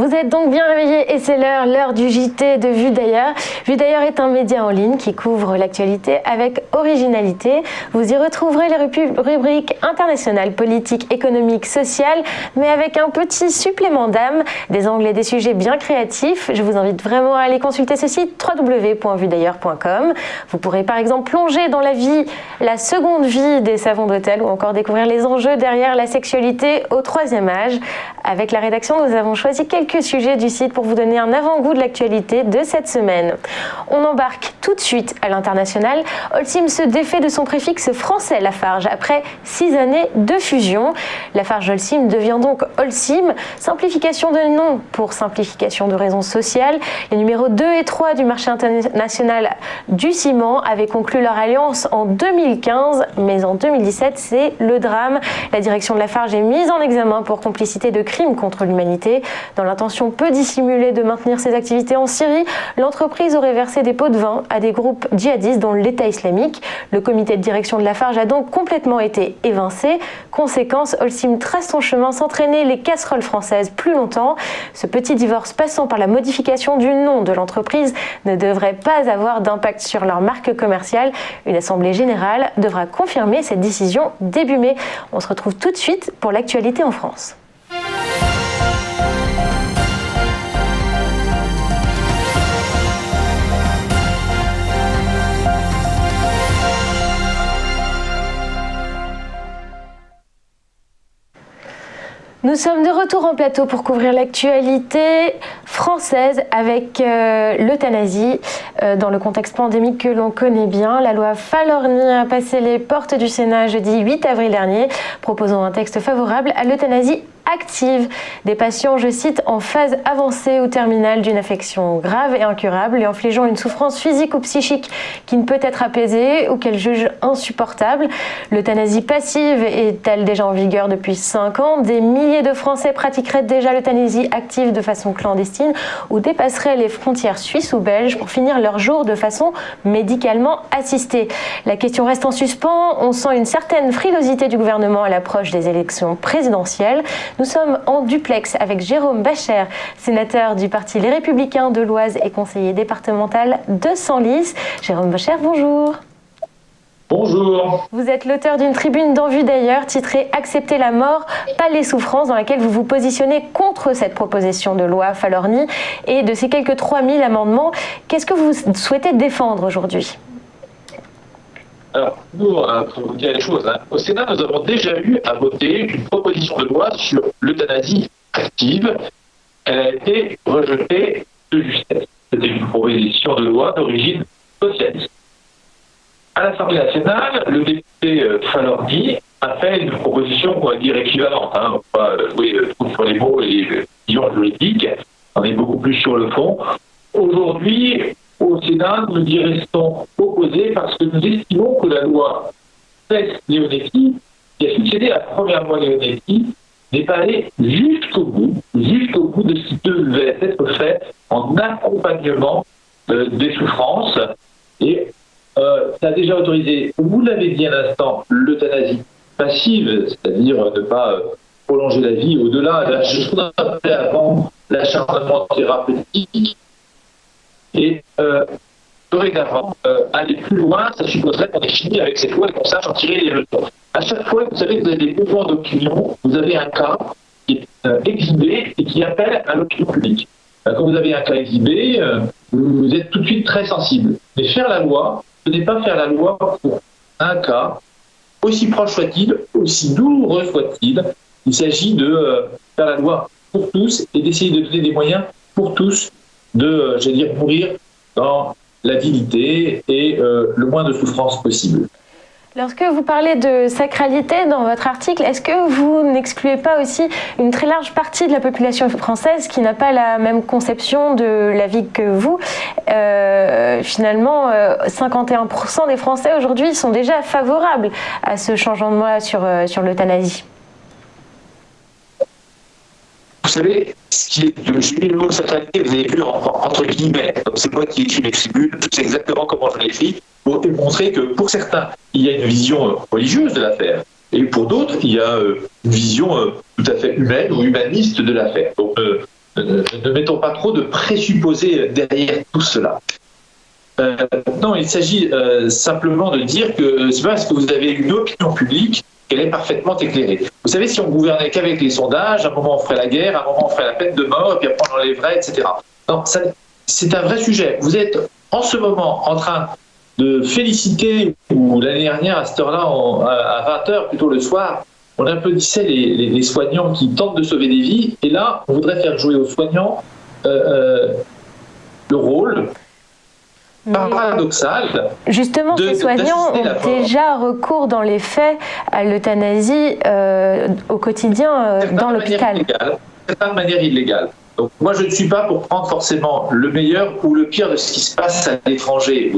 Vous êtes donc bien réveillés et c'est l'heure du JT de Vue d'ailleurs. Vue d'ailleurs est un média en ligne qui couvre l'actualité avec originalité. Vous y retrouverez les rubriques internationales, politiques, économiques, sociales, mais avec un petit supplément d'âme, des angles et des sujets bien créatifs. Je vous invite vraiment à aller consulter ce site www.vuedailleurs.com. Vous pourrez par exemple plonger dans la seconde vie des savons d'hôtel ou encore découvrir les enjeux derrière la sexualité au troisième âge. Avec la rédaction, nous avons choisi quelques sujets du site pour vous donner un avant-goût de l'actualité de cette semaine. On embarque tout de suite à l'international. Holcim se défait de son préfixe français Lafarge après 6 années de fusion. Lafarge Holcim devient donc Holcim, simplification de nom pour simplification de raisons sociales. Les numéros 2 et 3 du marché international du ciment avaient conclu leur alliance en 2015, mais en 2017, c'est le drame. La direction de Lafarge est mise en examen pour complicité de crimes contre l'humanité. Dans l'intention peu dissimulée de maintenir ses activités en Syrie, l'entreprise aurait versé des pots de vin à des groupes djihadistes dont l'État islamique. Le comité de direction de Lafarge a donc complètement été évincé. Conséquence, Holcim trace son chemin sans traîner les casseroles françaises plus longtemps. Ce petit divorce passant par la modification du nom de l'entreprise ne devrait pas avoir d'impact sur leur marque commerciale. Une assemblée générale devra confirmer cette décision début mai. On se retrouve tout de suite pour l'actualité en France. Nous sommes de retour en plateau pour couvrir l'actualité française avec l'euthanasie dans le contexte pandémique que l'on connaît bien. La loi Falorni a passé les portes du Sénat jeudi 8 avril dernier, proposant un texte favorable à l'euthanasie active des patients, je cite, en phase avancée ou terminale d'une affection grave et incurable et infligeant une souffrance physique ou psychique qui ne peut être apaisée ou qu'elle juge insupportable. L'euthanasie passive est-elle déjà en vigueur depuis 5 ans? Des milliers de Français pratiqueraient déjà l'euthanasie active de façon clandestine ou dépasseraient les frontières suisses ou belges pour finir leur jour de façon médicalement assistée. La question reste en suspens. On sent une certaine frilosité du gouvernement à l'approche des élections présidentielles. Nous sommes en duplex avec Jérôme Bacher, sénateur du Parti Les Républicains de l'Oise et conseiller départemental de Senlis. Jérôme Bacher, bonjour. Bonjour. Vous êtes l'auteur d'une tribune dans Vue d'ailleurs titrée « Accepter la mort, pas les souffrances » dans laquelle vous vous positionnez contre cette proposition de loi Falorni et de ces quelques 3000 amendements. Qu'est-ce que vous souhaitez défendre aujourd'hui ? Alors, nous, pour vous dire les choses, au Sénat, nous avons déjà eu à voter une proposition de loi sur l'euthanasie active. Elle a été rejetée de justesse. C'était une proposition de loi d'origine socialiste. À l'Assemblée nationale, le député Falorni a fait une proposition, on va dire, équivalente. On va pas jouer sur les mots et les visions juridiques. On est beaucoup plus sur le fond. Aujourd'hui, au Sénat, nous y restons opposés parce que nous estimons que la loi Leonetti, qui a succédé à la première loi Leonetti, n'est pas allée jusqu'au bout de ce qui devait être fait en accompagnement des souffrances. Et ça a déjà autorisé, vous l'avez dit à l'instant, l'euthanasie passive, c'est-à-dire ne pas prolonger la vie au-delà de ce qu'on appelait avant l'acharnement thérapeutique. Et dorénavant, aller plus loin, ça supposerait qu'on ait fini avec cette loi et qu'on sache en tirer les leçons. À chaque fois, vous savez que vous avez des mouvements d'opinion, vous avez un cas qui est exhibé et qui appelle à l'opinion publique. Quand vous avez un cas exhibé, vous êtes tout de suite très sensible. Mais faire la loi, ce n'est pas faire la loi pour un cas, aussi proche soit-il, aussi douloureux soit-il. Il s'agit de faire la loi pour tous et d'essayer de donner des moyens pour tous de, mourir dans la dignité et le moins de souffrance possible. Lorsque vous parlez de sacralité dans votre article, est-ce que vous n'excluez pas aussi une très large partie de la population française qui n'a pas la même conception de la vie que vous ? Finalement, 51% des Français aujourd'hui sont déjà favorables à ce changement de loi sur l'euthanasie. Vous savez, j'ai mis le mot sacralité, vous avez vu entre guillemets, comme c'est moi qui écris mes tribunes, je sais exactement comment je l'écris, pour montrer que pour certains, il y a une vision religieuse de l'affaire, et pour d'autres, il y a une vision tout à fait humaine ou humaniste de l'affaire. Donc ne mettons pas trop de présupposés derrière tout cela. Non, il s'agit simplement de dire que c'est pas parce que vous avez une opinion publique qu'elle est parfaitement éclairée. Vous savez, si on gouvernait qu'avec les sondages, à un moment on ferait la guerre, à un moment on ferait la peine de mort, et puis après on enlèverait, etc. Non, c'est un vrai sujet. Vous êtes en ce moment en train de féliciter, ou l'année dernière, à cette heure-là, à 20h, plutôt le soir, on applaudissait les soignants qui tentent de sauver des vies, et là, on voudrait faire jouer aux soignants le rôle paradoxal. Justement, ces soignants ont déjà recours dans les faits à l'euthanasie au quotidien dans l'hôpital. Certains de manière illégale. Donc moi, je ne suis pas pour prendre forcément le meilleur ou le pire de ce qui se passe à l'étranger.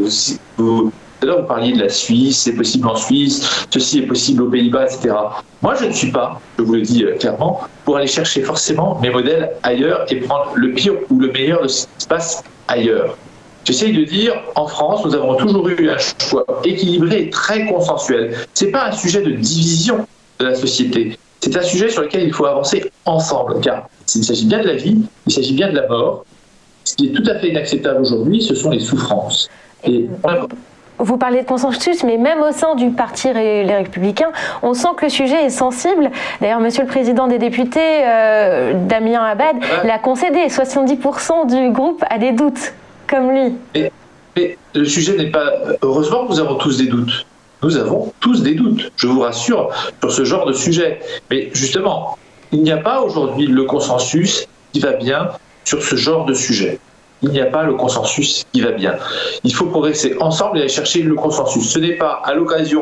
Tout à l'heure, vous parliez de la Suisse, c'est possible en Suisse, ceci est possible aux Pays-Bas, etc. Moi, je ne suis pas, je vous le dis clairement, pour aller chercher forcément mes modèles ailleurs et prendre le pire ou le meilleur de ce qui se passe ailleurs. J'essaye de dire, en France, nous avons toujours eu un choix équilibré et très consensuel. Ce n'est pas un sujet de division de la société. C'est un sujet sur lequel il faut avancer ensemble, car il s'agit bien de la vie, il s'agit bien de la mort. Ce qui est tout à fait inacceptable aujourd'hui, ce sont les souffrances. Et vous parlez de consensus, mais même au sein du Parti Les Républicains, on sent que le sujet est sensible. D'ailleurs, Monsieur le Président des députés, Damien Abad, l'a concédé. 70% du groupe a des doutes, comme lui. Mais le sujet n'est pas... Heureusement que nous avons tous des doutes. Nous avons tous des doutes, je vous rassure, sur ce genre de sujet. Mais justement, il n'y a pas aujourd'hui le consensus qui va bien sur ce genre de sujet. Il n'y a pas le consensus qui va bien. Il faut progresser ensemble et aller chercher le consensus. Ce n'est pas à l'occasion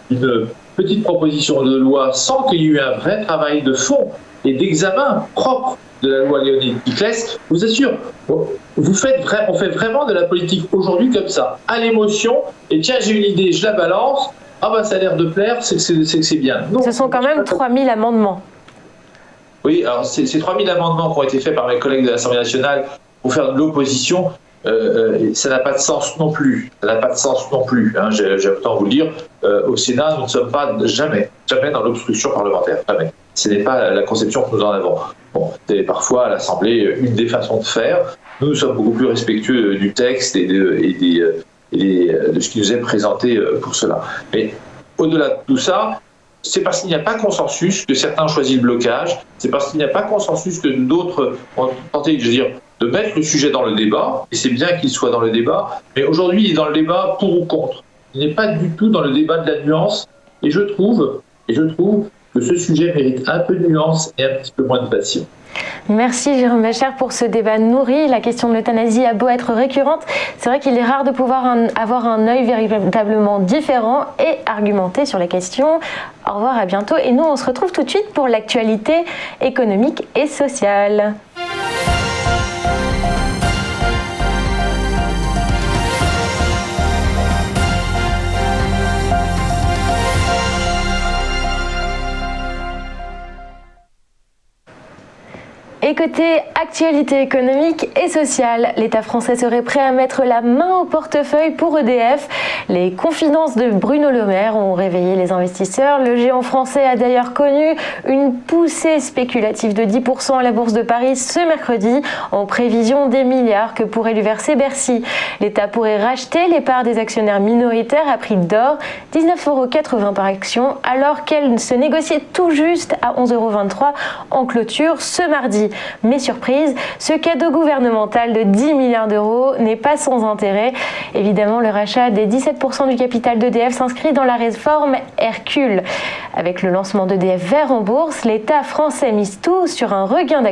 d'une petite proposition de loi sans qu'il y ait eu un vrai travail de fond et d'examen propre de la loi Léonie Piclès. Je vous assure, on fait vraiment de la politique aujourd'hui comme ça, à l'émotion, et tiens, j'ai une idée, je la balance, ah bah ça a l'air de plaire, c'est que c'est bien. Non, ce sont quand même 3000 amendements. Oui, alors ces 3000 amendements qui ont été faits par mes collègues de l'Assemblée nationale pour faire de l'opposition, ça n'a pas de sens non plus. Ça n'a pas de sens non plus. Hein. J'ai autant vous le dire, au Sénat, nous ne sommes pas jamais dans l'obstruction parlementaire. Jamais. Ce n'est pas la conception que nous en avons. Bon, c'est parfois à l'Assemblée une des façons de faire. Nous sommes beaucoup plus respectueux du texte et de ce qui nous est présenté pour cela. Mais au-delà de tout ça, c'est parce qu'il n'y a pas consensus que certains ont choisi le blocage. C'est parce qu'il n'y a pas consensus que d'autres ont tenté, de mettre le sujet dans le débat. Et c'est bien qu'il soit dans le débat. Mais aujourd'hui, il est dans le débat pour ou contre. Il n'est pas du tout dans le débat de la nuance. Et je trouve que ce sujet mérite un peu de nuance et un petit peu moins de passion. Merci Jérôme Bascher pour ce débat nourri. La question de l'euthanasie a beau être récurrente, c'est vrai qu'il est rare de pouvoir avoir un œil véritablement différent et argumenté sur la question. Au revoir, à bientôt. Et nous, on se retrouve tout de suite pour l'actualité économique et sociale. Et côté actualité économique et sociale, l'État français serait prêt à mettre la main au portefeuille pour EDF. Les confidences de Bruno Le Maire ont réveillé les investisseurs. Le géant français a d'ailleurs connu une poussée spéculative de 10% à la Bourse de Paris ce mercredi, en prévision des milliards que pourrait lui verser Bercy. L'État pourrait racheter les parts des actionnaires minoritaires à prix d'or, 19,80 € par action, alors qu'elle se négociait tout juste à 11,23 € en clôture ce mardi. Mais surprise, ce cadeau gouvernemental de 10 milliards d'euros n'est pas sans intérêt. Évidemment, le rachat des 17% du capital d'EDF s'inscrit dans la réforme Hercule. Avec le lancement d'EDF Vert en bourse, l'État français mise tout sur un regain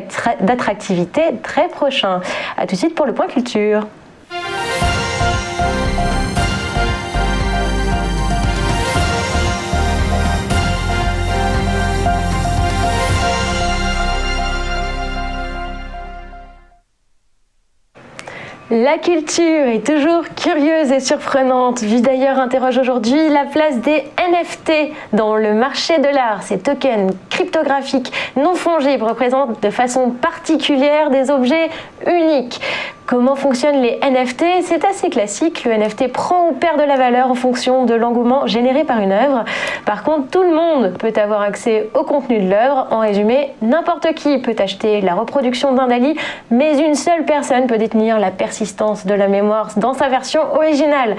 d'attractivité très prochain. A tout de suite pour le point culture. La culture est toujours curieuse et surprenante. Vie d'ailleurs interroge aujourd'hui la place des NFT dans le marché de l'art. Ces tokens cryptographiques non fongibles représentent de façon particulière des objets uniques. Comment fonctionnent les NFT? C'est assez classique. Le NFT prend ou perd de la valeur en fonction de l'engouement généré par une œuvre. Par contre, tout le monde peut avoir accès au contenu de l'œuvre. En résumé, n'importe qui peut acheter la reproduction d'un Dali, mais une seule personne peut détenir la persistance de la mémoire dans sa version originale.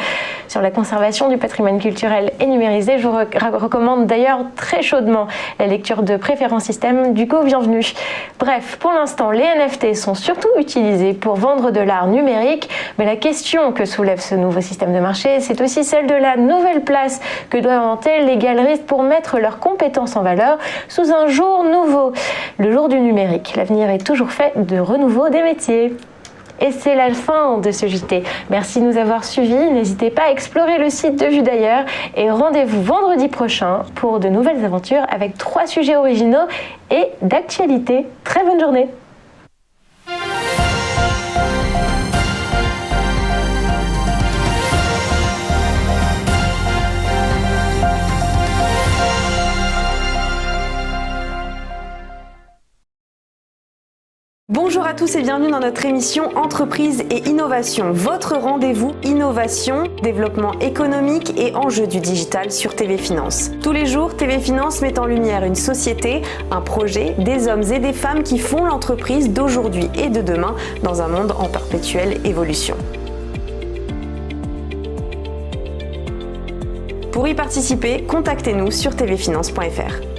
Sur la conservation du patrimoine culturel et numérisé, je vous recommande d'ailleurs très chaudement la lecture de Préférence Système d'Hugo Bienvenu. Bref, pour l'instant, les NFT sont surtout utilisés pour vendre de l'art numérique, mais la question que soulève ce nouveau système de marché, c'est aussi celle de la nouvelle place que doivent inventer les galeristes pour mettre leurs compétences en valeur sous un jour nouveau, le jour du numérique. L'avenir est toujours fait de renouveau des métiers. Et c'est la fin de ce JT. Merci de nous avoir suivis. N'hésitez pas à explorer le site de Vue d'ailleurs et rendez-vous vendredi prochain pour de nouvelles aventures avec 3 sujets originaux et d'actualité. Très bonne journée. Bonjour à tous et bienvenue dans notre émission Entreprise et Innovation, votre rendez-vous innovation, développement économique et enjeux du digital sur TV Finance. Tous les jours, TV Finance met en lumière une société, un projet, des hommes et des femmes qui font l'entreprise d'aujourd'hui et de demain dans un monde en perpétuelle évolution. Pour y participer, contactez-nous sur tvfinance.fr.